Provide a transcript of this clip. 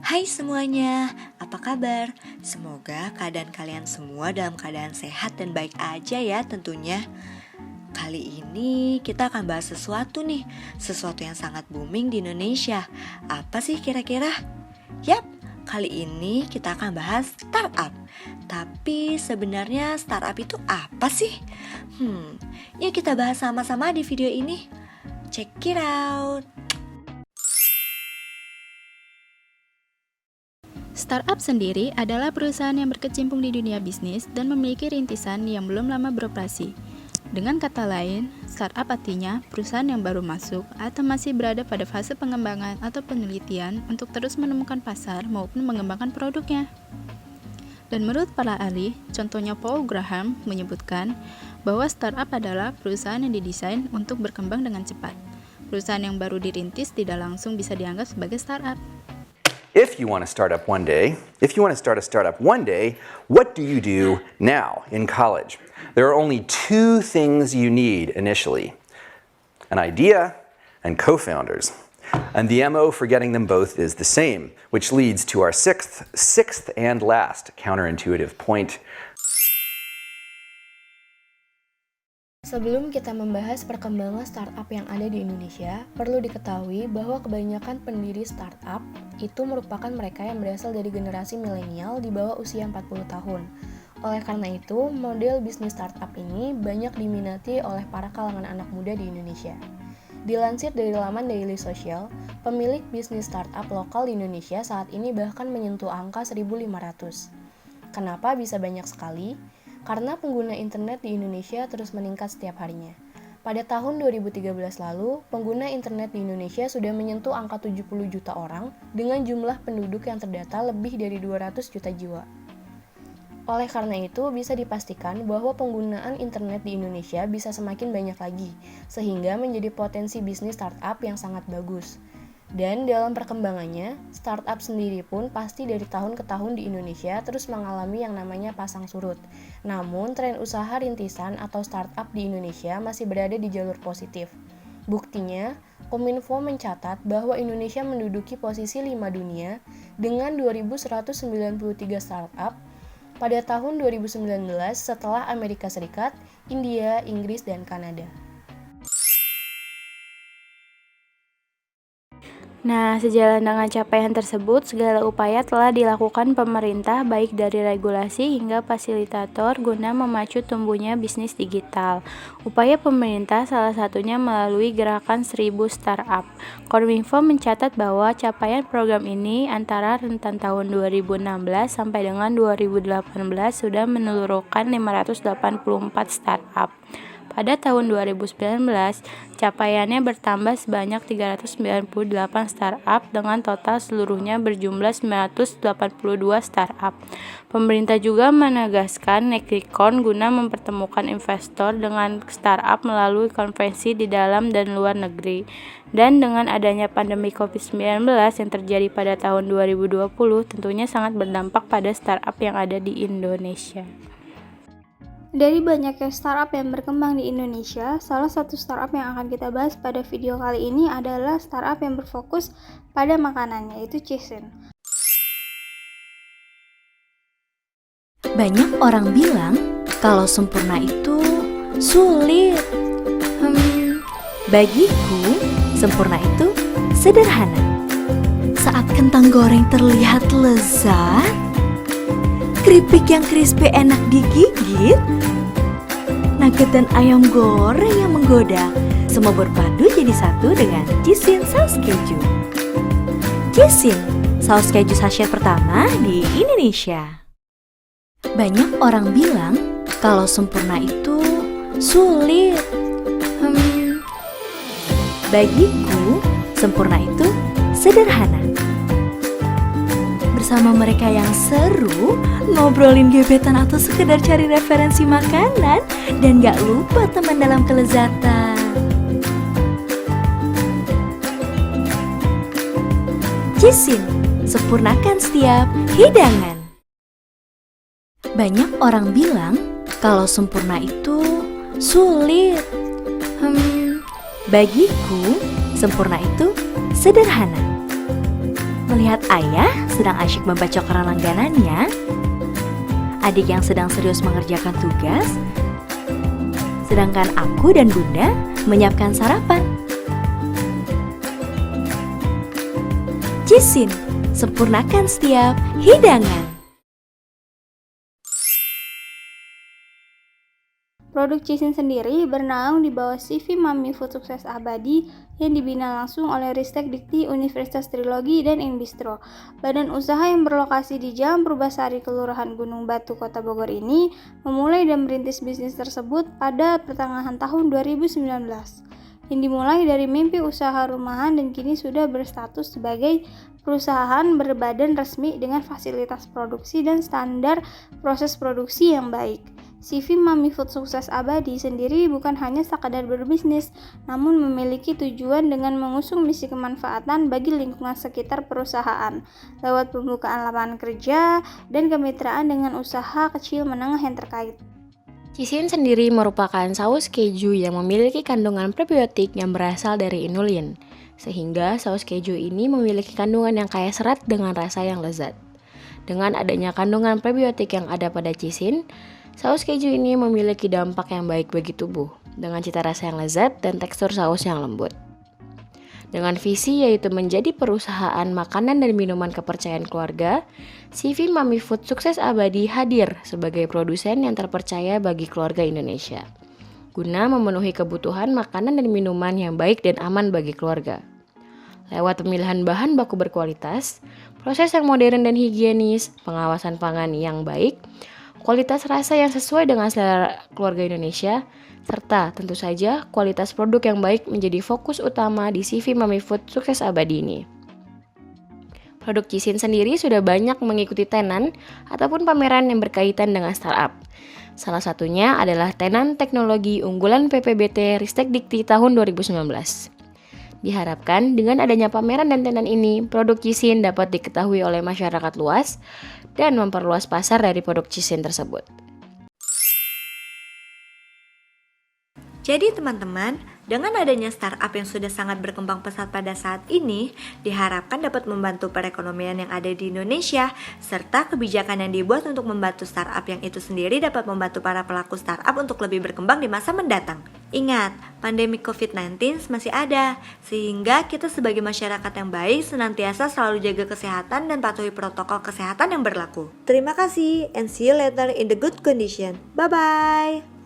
Hai semuanya, apa kabar? Semoga keadaan kalian semua dalam keadaan sehat dan baik aja ya tentunya. Kali ini kita akan bahas sesuatu yang sangat booming di Indonesia. Apa sih kira-kira? Yap, kali ini kita akan bahas startup. Tapi sebenarnya startup itu apa sih? Yuk kita bahas sama-sama di video ini. Check it out. Startup sendiri adalah perusahaan yang berkecimpung di dunia bisnis dan memiliki rintisan yang belum lama beroperasi. Dengan kata lain, startup artinya perusahaan yang baru masuk atau masih berada pada fase pengembangan atau penelitian untuk terus menemukan pasar maupun mengembangkan produknya. Dan menurut para ahli, contohnya Paul Graham menyebutkan bahwa startup adalah perusahaan yang didesain untuk berkembang dengan cepat. Perusahaan yang baru dirintis tidak langsung bisa dianggap sebagai startup. If you want to start a startup one day, what do you do now in college? There are only two things you need initially: an idea and co-founders. And the MO for getting them both is the same, which leads to our sixth and last counterintuitive point. Sebelum kita membahas perkembangan startup yang ada di Indonesia, perlu diketahui bahwa kebanyakan pendiri startup itu merupakan mereka yang berasal dari generasi milenial di bawah usia 40 tahun. Oleh karena itu, model bisnis startup ini banyak diminati oleh para kalangan anak muda di Indonesia. Dilansir dari laman Daily Social, pemilik bisnis startup lokal di Indonesia saat ini bahkan menyentuh angka 1.500. Kenapa bisa banyak sekali? Karena pengguna internet di Indonesia terus meningkat setiap harinya. Pada tahun 2013 lalu, pengguna internet di Indonesia sudah menyentuh angka 70 juta orang dengan jumlah penduduk yang terdata lebih dari 200 juta jiwa. Oleh karena itu, bisa dipastikan bahwa penggunaan internet di Indonesia bisa semakin banyak lagi, sehingga menjadi potensi bisnis startup yang sangat bagus. Dan dalam perkembangannya, startup sendiri pun pasti dari tahun ke tahun di Indonesia terus mengalami yang namanya pasang surut. Namun, tren usaha rintisan atau startup di Indonesia masih berada di jalur positif. Buktinya, Kominfo mencatat bahwa Indonesia menduduki posisi 5 dunia dengan 2.193 startup pada tahun 2019 setelah Amerika Serikat, India, Inggris, dan Kanada. Nah, sejalan dengan capaian tersebut, segala upaya telah dilakukan pemerintah baik dari regulasi hingga fasilitator guna memacu tumbuhnya bisnis digital. Upaya pemerintah salah satunya melalui gerakan 1000 startup. Kominfo mencatat bahwa capaian program ini antara rentan tahun 2016 sampai dengan 2018 sudah menelurkan 584 startup. Pada tahun 2019, capaiannya bertambah sebanyak 398 startup dengan total seluruhnya berjumlah 982 startup. Pemerintah juga menegaskan Nekrikon guna mempertemukan investor dengan startup melalui konferensi di dalam dan luar negeri. Dan dengan adanya pandemi COVID-19 yang terjadi pada tahun 2020, tentunya sangat berdampak pada startup yang ada di Indonesia. Dari banyaknya startup yang berkembang di Indonesia, salah satu startup yang akan kita bahas pada video kali ini adalah startup yang berfokus pada makanan, yaitu Cisin. Banyak orang bilang kalau sempurna itu sulit. Bagiku, sempurna itu sederhana. Saat kentang goreng terlihat lezat, keripik yang crispy enak digigit, nugget dan ayam goreng yang menggoda, semua berpadu jadi satu dengan Cisin saus keju. Cisin, saus keju sachet pertama di Indonesia. Banyak orang bilang kalau sempurna itu sulit. Bagiku, sempurna itu sederhana. Bersama mereka yang seru, ngobrolin gebetan atau sekedar cari referensi makanan, dan gak lupa teman dalam kelezatan. Cisin, sempurnakan setiap hidangan. Banyak orang bilang kalau sempurna itu sulit. Bagiku, sempurna itu sederhana. Melihat ayah sedang asyik membaca koran langganannya, adik yang sedang serius mengerjakan tugas, sedangkan aku dan bunda menyiapkan sarapan. Cisin, sempurnakan setiap hidangan. Produk Cisin sendiri bernaung di bawah CV Mami Food Sukses Abadi yang dibina langsung oleh Ristek Dikti Universitas Trilogi dan Inbistro. Badan usaha yang berlokasi di Jalan Purbasari, Kelurahan Gunung Batu, Kota Bogor ini memulai dan merintis bisnis tersebut pada pertengahan tahun 2019. Yang dimulai dari mimpi usaha rumahan dan kini sudah berstatus sebagai perusahaan berbadan resmi dengan fasilitas produksi dan standar proses produksi yang baik. CV Mami Food Sukses Abadi sendiri bukan hanya sekadar berbisnis, namun memiliki tujuan dengan mengusung misi kemanfaatan bagi lingkungan sekitar perusahaan lewat pembukaan lapangan kerja dan kemitraan dengan usaha kecil menengah yang terkait. Cisin sendiri merupakan saus keju yang memiliki kandungan prebiotik yang berasal dari inulin, sehingga saus keju ini memiliki kandungan yang kaya serat dengan rasa yang lezat. Dengan adanya kandungan prebiotik yang ada pada cisin, saus keju ini memiliki dampak yang baik bagi tubuh, dengan cita rasa yang lezat dan tekstur saus yang lembut. Dengan visi yaitu menjadi perusahaan makanan dan minuman kepercayaan keluarga, CV Mami Food Sukses Abadi hadir sebagai produsen yang terpercaya bagi keluarga Indonesia, guna memenuhi kebutuhan makanan dan minuman yang baik dan aman bagi keluarga. Lewat pemilihan bahan baku berkualitas, proses yang modern dan higienis, pengawasan pangan yang baik, kualitas rasa yang sesuai dengan selera keluarga Indonesia, serta tentu saja kualitas produk yang baik menjadi fokus utama di CV Mami Food Sukses Abadi ini. Produk Cisin sendiri sudah banyak mengikuti tenan ataupun pameran yang berkaitan dengan startup. Salah satunya adalah tenan teknologi unggulan PPBT Ristek Dikti tahun 2019. Diharapkan dengan adanya pameran dan tenan ini, produk Cisin dapat diketahui oleh masyarakat luas dan memperluas pasar dari produk Cisin tersebut. Jadi teman-teman, dengan adanya startup yang sudah sangat berkembang pesat pada saat ini, diharapkan dapat membantu perekonomian yang ada di Indonesia, serta kebijakan yang dibuat untuk membantu startup yang itu sendiri dapat membantu para pelaku startup untuk lebih berkembang di masa mendatang. Ingat, pandemi COVID-19 masih ada, sehingga kita sebagai masyarakat yang baik senantiasa selalu jaga kesehatan dan patuhi protokol kesehatan yang berlaku. Terima kasih, and see you later in the good condition. Bye-bye!